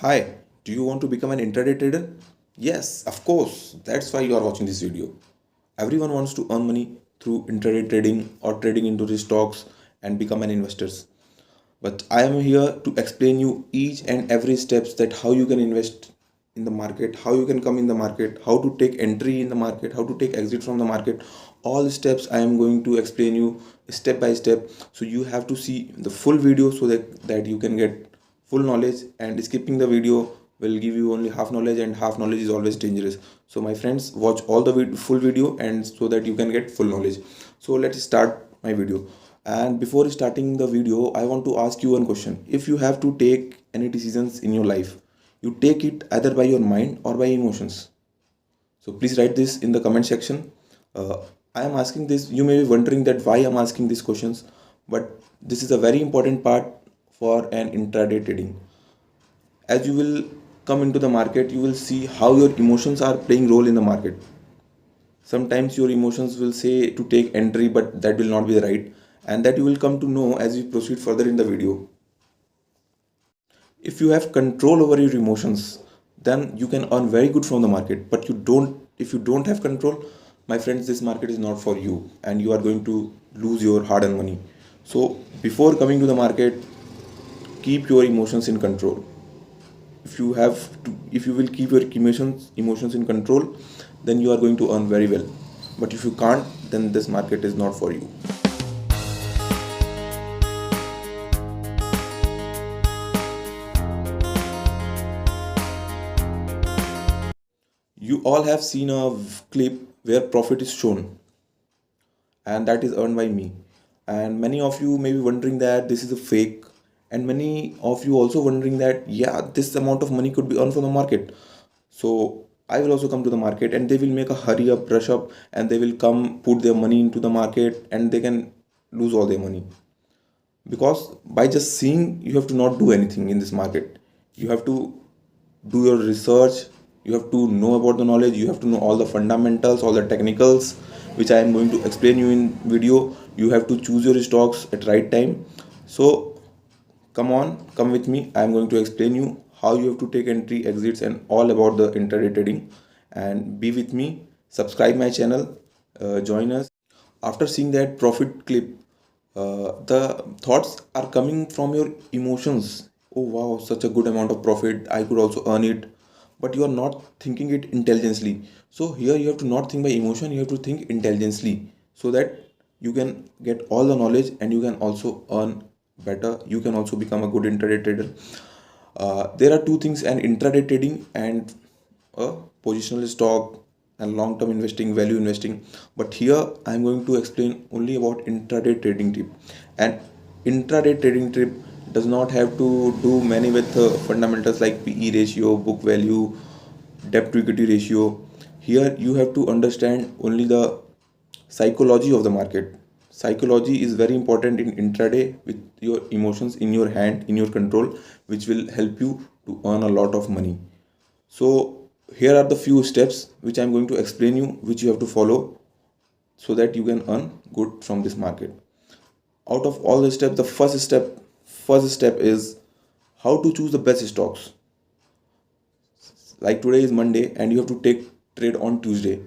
Hi, do you want to become an intraday trader? Yes, of course. That's why you are watching this video. Everyone wants to earn money through intraday trading or trading into the stocks and become an investor. But I am here to explain you each and every steps that how you can invest in the market, how you can come in the market, how to take entry in the market, how to take exit from the market. All the steps I am going to explain you step by step. So you have to see the full video so that you can get full knowledge, and skipping the video will give you only half knowledge, and half knowledge is always dangerous. So my friends, watch all the full video and so that you can get full knowledge. So let's start my video. And before starting the video, I want to ask you one question. If you have to take any decisions in your life, you take it either by your mind or by emotions. So please write this in the comment section. I am asking this. You may be wondering that why I'm asking these questions, but this is a very important part for an intraday trading. As you will come into the market, you will see how your emotions are playing role in the market. Sometimes your emotions will say to take entry, but that will not be right, and that you will come to know as we proceed further in the video. If you have control over your emotions, then you can earn very good from the market. But you don't, if you don't have control, my friends, this market is not for you, and you are going to lose your hard-earned money. So before coming to the market, keep your emotions in control. If you will keep your emotions in control, then you are going to earn very well. But if you can't, then this market is not for you. You all have seen a clip where profit is shown, and that is earned by me. And many of you may be wondering that this is a fake, and many of you also wondering that yeah, this amount of money could be earned from the market. So I will also come to the market, and they will make a hurry up, rush up, and they will come put their money into the market, and they can lose all their money. Because by just seeing, you have to not do anything in this market. You have to do your research, you have to know about the knowledge, you have to know all the fundamentals, all the technicals, which I am going to explain you in video. You have to choose your stocks at right time. So come on, come with me. I am going to explain you how you have to take entry, exits, and all about the intraday trading. And be with me, subscribe my channel, join us. After seeing that profit clip, the thoughts are coming from your emotions. Oh wow, such a good amount of profit, I could also earn it. But you are not thinking it intelligently. So here you have to not think by emotion, you have to think intelligently, so that you can get all the knowledge and you can also earn better. You can also become a good intraday trader. There are two things: an intraday trading and a positional stock and long-term investing, value investing. But here I am going to explain only about intraday trading tip. And intraday trading tip does not have to do many with fundamentals like PE ratio, book value, debt to equity ratio. Here you have to understand only the psychology of the market. Psychology is very important in intraday, with your emotions in your hand, in your control, which will help you to earn a lot of money. So here are the few steps which I'm going to explain you, which you have to follow so that you can earn good from this market. Out of all the steps, the first step is how to choose the best stocks. Like today is Monday and you have to take trade on Tuesday.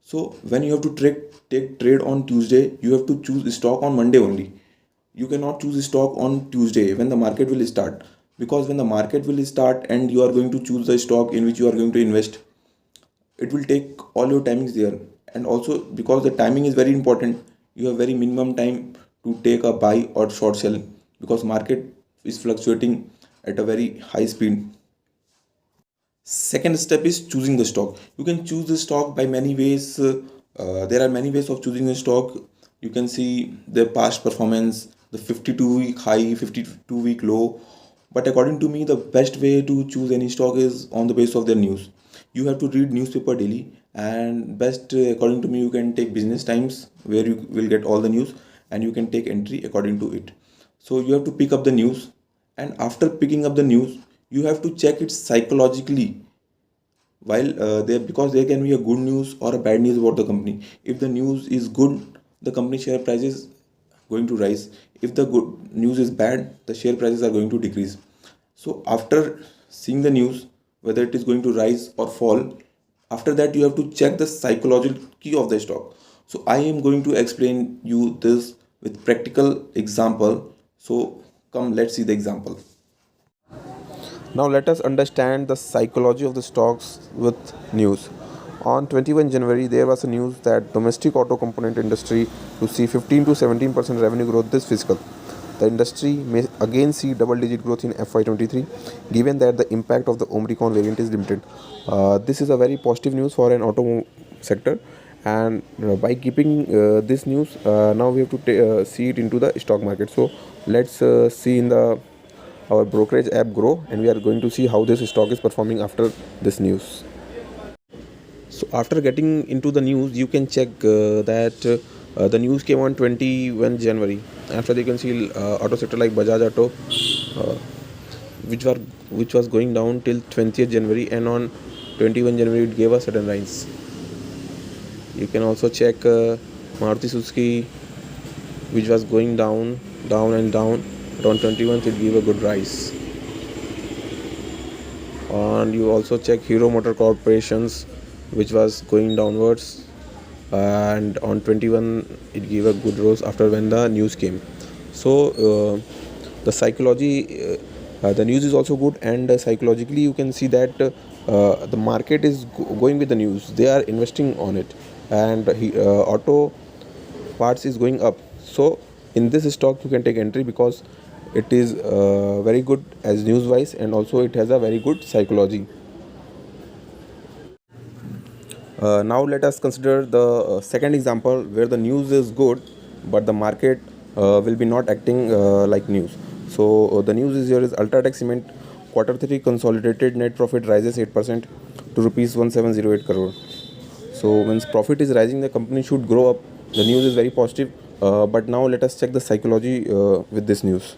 So when you have to take trade on Tuesday, you have to choose stock on Monday only. You cannot choose stock on Tuesday when the market will start, because when the market will start and you are going to choose the stock in which you are going to invest, it will take all your timings there. And also because the timing is very important, you have very minimum time to take a buy or short sell, because market is fluctuating at a very high speed. Second step is choosing the stock. You can choose the stock by many ways. There are many ways of choosing a stock. You can see the past performance, the 52-week high, 52-week low. But according to me, the best way to choose any stock is on the basis of their news. You have to read newspaper daily, and best according to me, you can take business times where you will get all the news, and you can take entry according to it. So you have to pick up the news, and after picking up the news, you have to check it psychologically. While there, because there can be a good news or a bad news about the company. If the news is good, the company share price is going to rise. If the good news is bad, the share prices are going to decrease. So after seeing the news whether it is going to rise or fall. After that, you have to check the psychology of the stock. So I am going to explain you this with practical example. So come, let's see the example. Now let us understand the psychology of the stocks with news. On 21 January, there was a news that domestic auto component industry to see 15 to 17% revenue growth this fiscal. The industry may again see double-digit growth in FY23, given that the impact of the Omicron variant is limited. This is a very positive news for an auto sector, and by keeping this news, now we have to see it into the stock market. So let's see in the our brokerage app grow, and we are going to see how this stock is performing after this news. So after getting into the news, you can check that the news came on 21 January. After you can see auto sector like Bajaj Auto, uh, which was going down till 20th January, and on 21 January it gave a sudden rise. You can also check Maruti Suzuki, which was going down, down and down. But on 21st it gave a good rise. And you also check Hero Motor Corporations, which was going downwards, and on 21 it gave a good rise after when the news came. So the psychology, the news is also good, and psychologically you can see that the market is going with the news. They are investing on it, and auto parts is going up. So in this stock you can take entry because it is very good as news wise, and also it has a very good psychology. Now let us consider the second example where the news is good but the market will be not acting like news. So the news is here is Ultratech Cement quarter 3 consolidated net profit rises 8% to rupees 1708 crore. So when profit is rising, the company should grow up. The news is very positive, but now let us check the psychology with this news.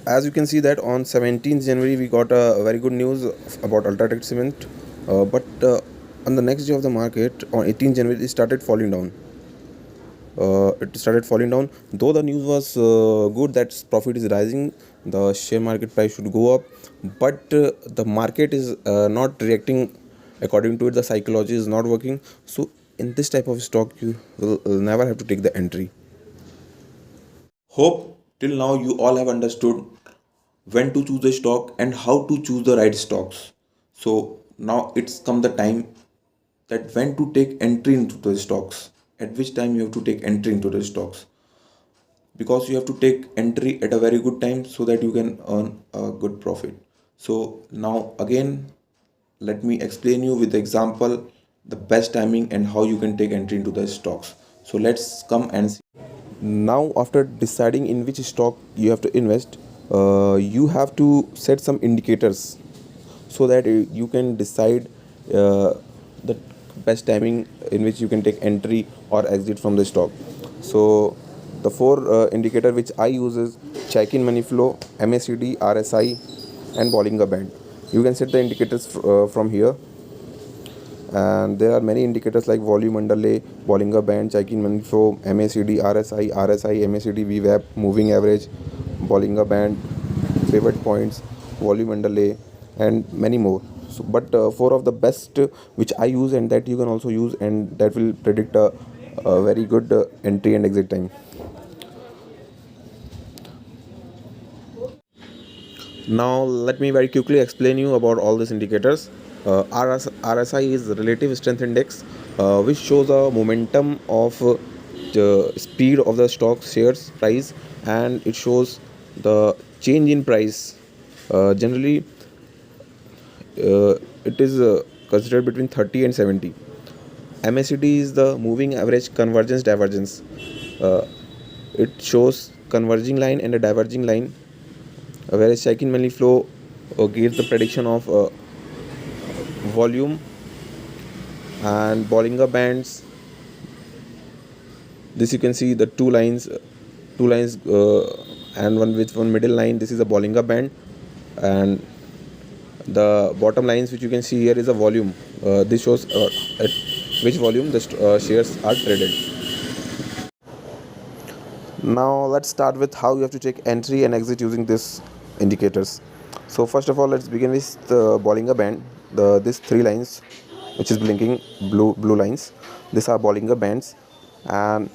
As you can see that on 17th January we got a very good news about Ultratech Cement, but on the next day of the market on 18th January it started falling down. Though the news was good that profit is rising, the share market price should go up, but the market is not reacting according to it. The psychology is not working. So in this type of stock you will never have to take the entry. Hope till now you all have understood when to choose a stock and how to choose the right stocks. So now it's come the time that when to take entry into the stocks, at which time you have to take entry into the stocks, because you have to take entry at a very good time so that you can earn a good profit. So now again, let me explain you with the example the best timing and how you can take entry into the stocks. So let's come and see. Now after deciding in which stock you have to invest, you have to set some indicators so that you can decide the best timing in which you can take entry or exit from the stock. So the four indicator which I use is Chaiken money flow, MACD, RSI and Bollinger Band. You can set the indicators from here, and there are many indicators like volume underlay, Bollinger Band, Chaiken money flow, MACD, RSI, MACD, VWAP, moving average, Bollinger Band, pivot points, volume underlay, and many more. So, but four of the best which I use and that you can also use, and that will predict a very good entry and exit time. Now let me very quickly explain you about all these indicators. RSI is the relative strength index, which shows a momentum of the speed of the stock shares price, and it shows the change in price. Generally, it is considered between 30 and 70. MACD is the moving average convergence divergence. It shows converging line and a diverging line, whereas Chaiken money flow gives the prediction of volume, and Bollinger Bands. This you can see the two lines, and one with one middle line. This is a Bollinger Band, and the bottom lines which you can see here is a volume. This shows at which volume the shares are traded. Now let's start with how you have to take entry and exit using these indicators. So first of all, let's begin with the Bollinger Band. These three lines, which is blinking blue lines, these are Bollinger Bands, and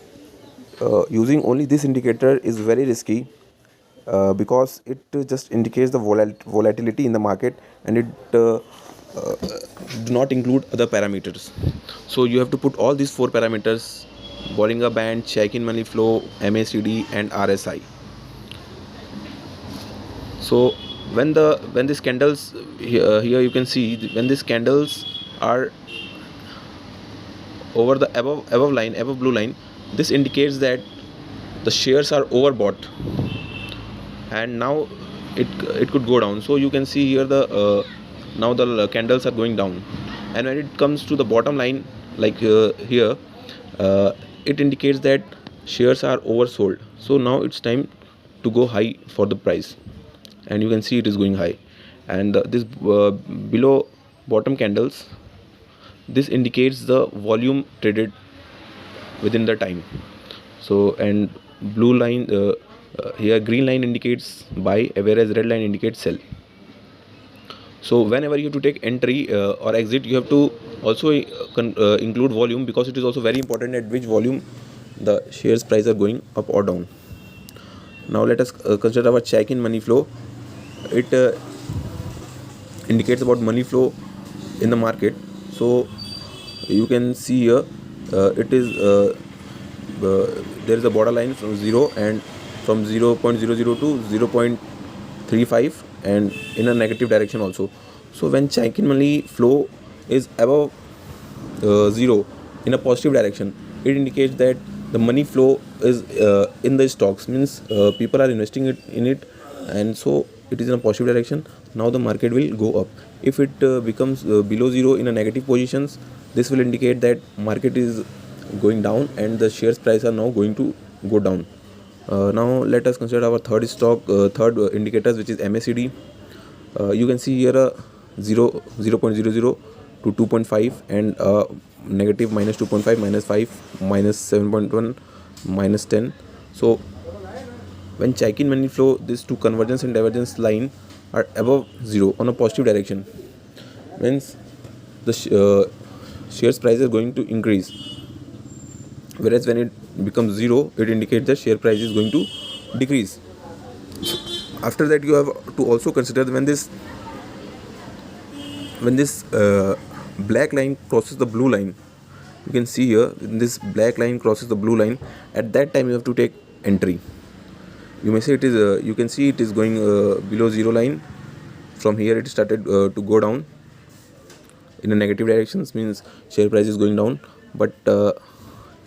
using only this indicator is very risky because it just indicates the volatility in the market, and it uh, do not include other parameters. So you have to put all these four parameters: Bollinger Band, Chaiken money flow, MACD, and RSI. So when these candles here you can see when these candles are over the above blue line, this indicates that the shares are overbought, and now it could go down. So you can see here the now the candles are going down, and when it comes to the bottom line, like here, uh, it indicates that shares are oversold. So now it's time to go high for the price, and you can see it is going high. And this below bottom candles, this indicates the volume traded within the time. So and blue line here green line indicates buy, whereas red line indicates sell. So whenever you have to take entry or exit, you have to also include volume, because it is also very important at which volume the shares price are going up or down. Now let us consider our check in money flow. It indicates about money flow in the market. So you can see here it is there is a borderline from 0 and from 0.00 to 0.35, and in a negative direction also. So when Chaiken money flow is above 0 in a positive direction, it indicates that the money flow is in the stocks, means people are investing in it, and so it is in a positive direction. Now the market will go up. If it becomes below 0 in a negative positions, this will indicate that market is going down and the shares price are now going to go down. Now let us consider our third indicators, which is MACD. You can see here a 0.00 to 2.5, and negative minus 2.5, minus 5, minus 7.1, minus 10. So when Chaikin money flow, these two convergence and divergence line are above 0 on a positive direction, means the shares price is going to increase, whereas when it becomes 0, it indicates that share price is going to decrease. After that, you have to also consider when this black line crosses the blue line. You can see here, when this black line crosses the blue line, at that time you have to take entry. You may say it is you can see it is going below 0 line. From here it started to go down in a negative directions, means share price is going down. But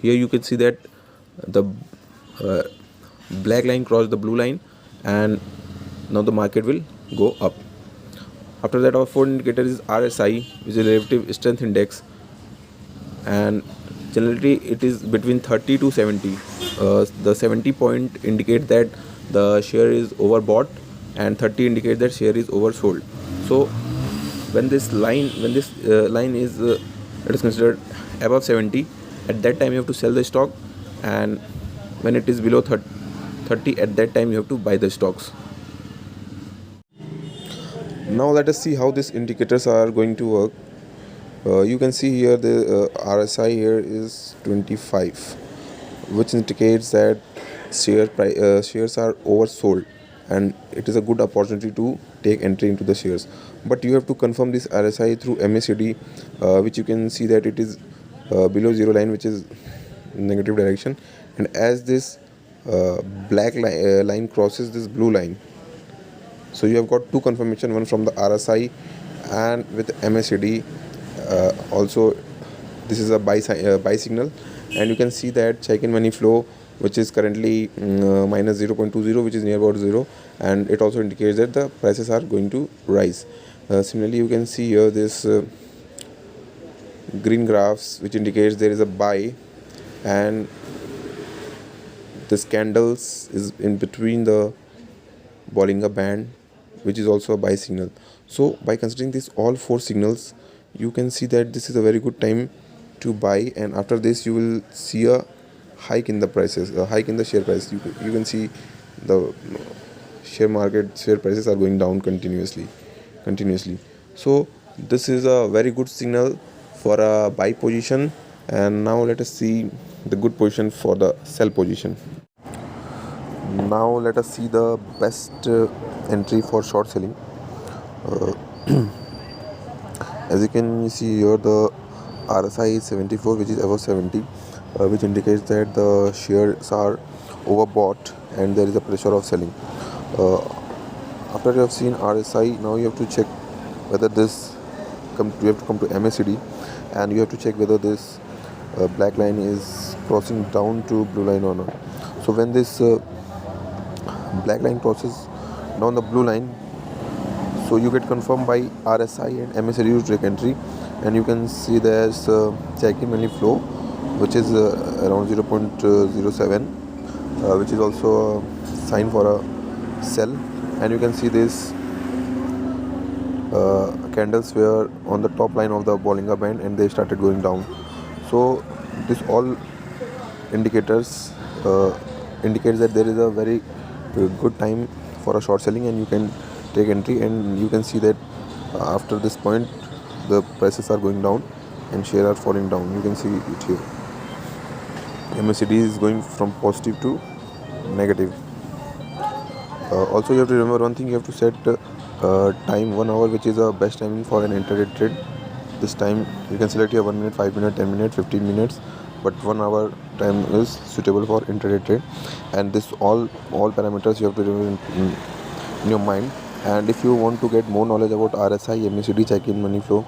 here you can see that the uh, black line crossed the blue line, and now the market will go up. After that, our fourth indicator is RSI, which is relative strength index, and generally it is between 30 to 70. The 70 point indicate that the share is overbought, and 30 indicate that share is oversold. So when this line is it is considered above 70, at that time you have to sell the stock, and when it is below 30, at that time you have to buy the stocks. Now let us see how these indicators are going to work. You can see here the RSI here is 25, which indicates that shares are oversold, and it is a good opportunity to take entry into the shares. But you have to confirm this RSI through MACD, which you can see that it is below 0 line, which is negative direction, and as this black line crosses this blue line. So you have got two confirmation, one from the RSI and with MACD. Also, this is a buy signal, and you can see that check-in money flow, which is currently minus 0.20, which is near about 0, and it also indicates that the prices are going to rise. Similarly, you can see here this green graphs, which indicates there is a buy, and this candles is in between the Bollinger Band, which is also a buy signal. So by considering this all four signals, you can see that this is a very good time to buy, and after this you will see a hike in the prices, a hike in the share price. You can see the share prices are going down continuously. So this is a very good signal for a buy position. And now let us see the good position for the sell position. Now let us see the best entry for short selling. As you can see here, the RSI is 74, which is above 70, which indicates that the shares are overbought and there is a pressure of selling. Uh, After you have seen RSI, now you have to check whether you have to come to MACD, and you have to check whether this black line is crossing down to blue line or not. So when this black line crosses down the blue line, so you get confirmed by RSI and MACD to take entry, and you can see there's Chaiken money flow, which is around 0.07, which is also a sign for a sell. And you can see this candles were on the top line of the Bollinger Band and they started going down. So this all indicators indicates that there is a very good time for a short selling, and you can take entry. And you can see that after this point the prices are going down and share are falling down. You can see it here. MACD is going from positive to negative. Also you have to remember one thing: you have to set time 1 hour, which is the best timing for an intraday trade. This time you can select here 1 minute, 5 minute, 10 minute, 15 minutes, but 1 hour time is suitable for intraday trade. And this all parameters you have to remember in your mind. And if you want to get more knowledge about RSI, MACD, check-in money flow,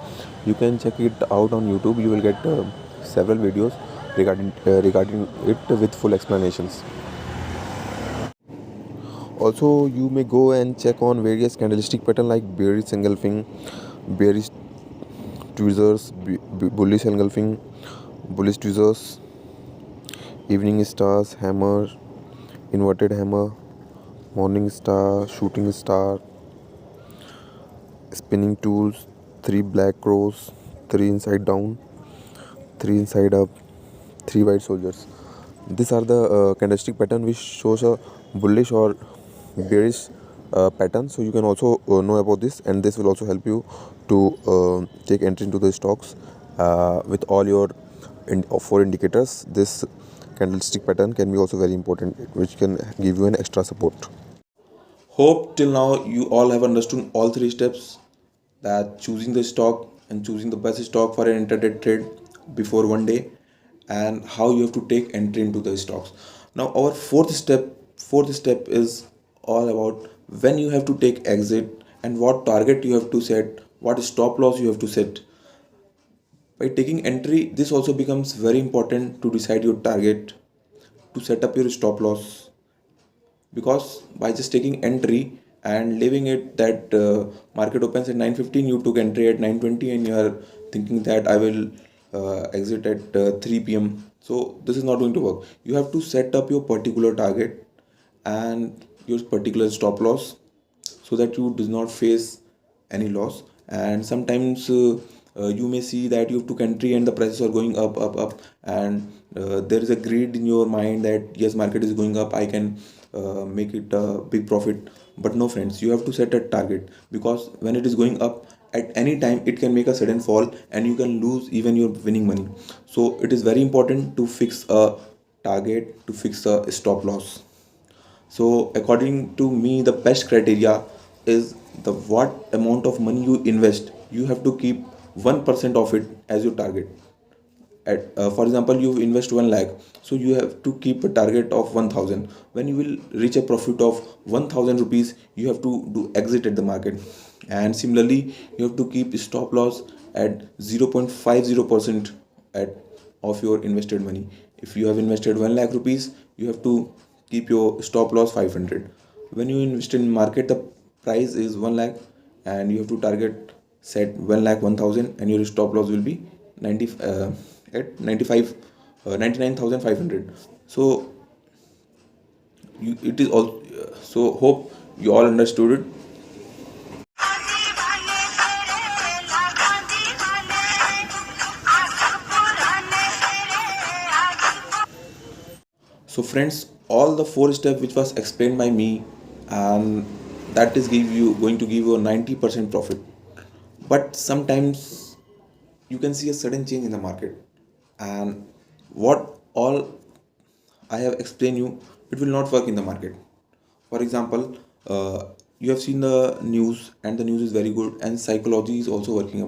you can check it out on YouTube. You will get several videos regarding it with full explanations. Also, you may go and check on various candlestick pattern like bearish engulfing, bearish tweezers, bullish engulfing, bullish tweezers, evening stars, hammer, inverted hammer, morning star, shooting star, spinning tools, 3 black crows, 3 inside down, 3 inside up, 3 white soldiers. These are the candlestick pattern which shows a bullish or bearish pattern. So you can also know about this, and this will also help you to take entry into the stocks with all your 4 indicators. This candlestick pattern can be also very important, which can give you an extra support. Hope till now you all have understood all 3 steps, that choosing the stock and choosing the best stock for an intraday trade before one day, and how you have to take entry into the stocks. Now our fourth step is all about when you have to take exit and what target you have to set, what stop loss you have to set. By taking entry, this also becomes very important to decide your target, to set up your stop loss. Because by just taking entry and leaving it that market opens at 9:15, you took entry at 9:20 and you are thinking that I will exit at 3 p.m. So this is not going to work. You have to set up your particular target and your particular stop loss, so that you do not face any loss. And sometimes you may see that you took entry and the prices are going up, and there is a greed in your mind that yes, market is going up, I can make it a big profit. But no friends, you have to set a target, because when it is going up, at any time it can make a sudden fall and you can lose even your winning money. So it is very important to fix a target, to fix a stop loss. So according to me, the best criteria is the what amount of money you invest. You have to keep 1% of it as your target. For example, you invest 1 lakh, so you have to keep a target of 1000. When you will reach a profit of 1000 rupees, you have to do exit at the market. And similarly, you have to keep stop loss at 0.50% at of your invested money. If you have invested 1 lakh rupees, you have to keep your stop loss 500. When you invest in market, the price is 1 lakh and you have to target set 1 lakh 1000, and your stop loss will be 90 at 95 99,500. So it is all. So hope you all understood it. So friends, all the 4 steps which was explained by me and that is going to give you a 90% profit. But sometimes you can see a sudden change in the market, and what all I have explained you, it will not work in the market. For example, you have seen the news, and the news is very good, and psychology is also working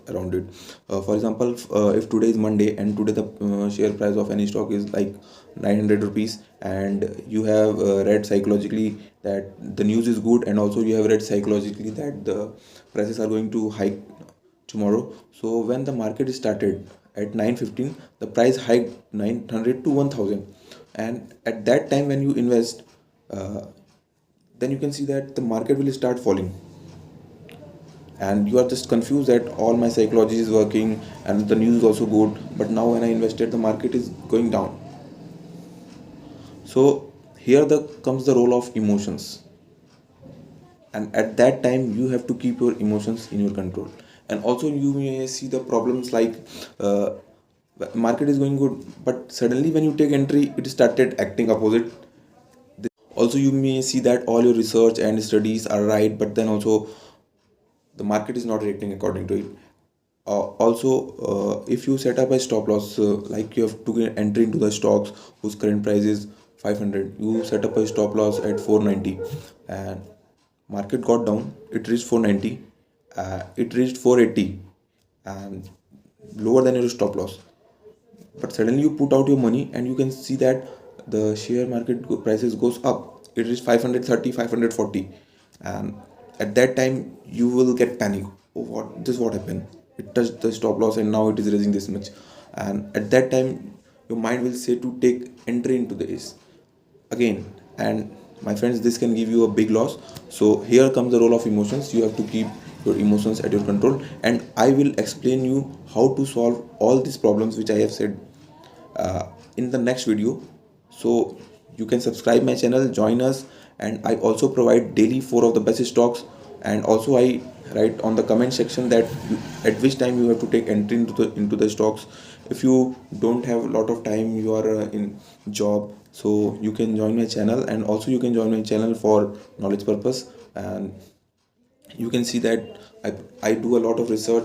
around it. For example, if today is Monday and today the share price of any stock is like 900 rupees, and you have read psychologically that the news is good, and also you have read psychologically that the prices are going to hike tomorrow. So when the market started at 9:15, the price hiked 900 to 1000, and at that time when you invest, then you can see that the market will start falling, and you are just confused that all my psychology is working and the news is also good, but now when I invested the market is going down. So here the comes the role of emotions, and at that time you have to keep your emotions in your control. And also you may see the problems like, uh, market is going good, but suddenly when you take entry it started acting opposite. Also you may see that all your research and studies are right, but then also the market is not reacting according to it. If you set up a stop loss, like you have to get entry into the stocks whose current price is 500, you set up a stop loss at 490, and market got down, it reached 490, it reached 480, and lower than your stop loss. But suddenly you put out your money and you can see that the share market prices goes up, it is 530, 540, and at that time you will get panic. Oh, what happened, it touched the stop loss and now it is raising this much. And at that time your mind will say to take entry into this again. And my friends, this can give you a big loss. So here comes the role of emotions. You have to keep your emotions at your control, and I will explain you how to solve all these problems which I have said in the next video. So you can subscribe my channel, join us, and I also provide daily 4 of the best stocks. And also I write on the comment section that at which time you have to take entry into the stocks. If you don't have a lot of time, you are in job, so you can join my channel, and also you can join my channel for knowledge purpose. And you can see that I do a lot of research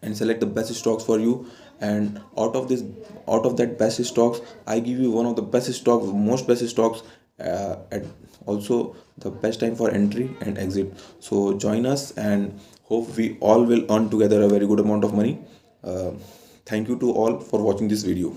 and select the best stocks for you. And out of that best stocks, I give you one of the best stocks, most best stocks, at also the best time for entry and exit. So join us, and hope we all will earn together a very good amount of money. Thank you to all for watching this video.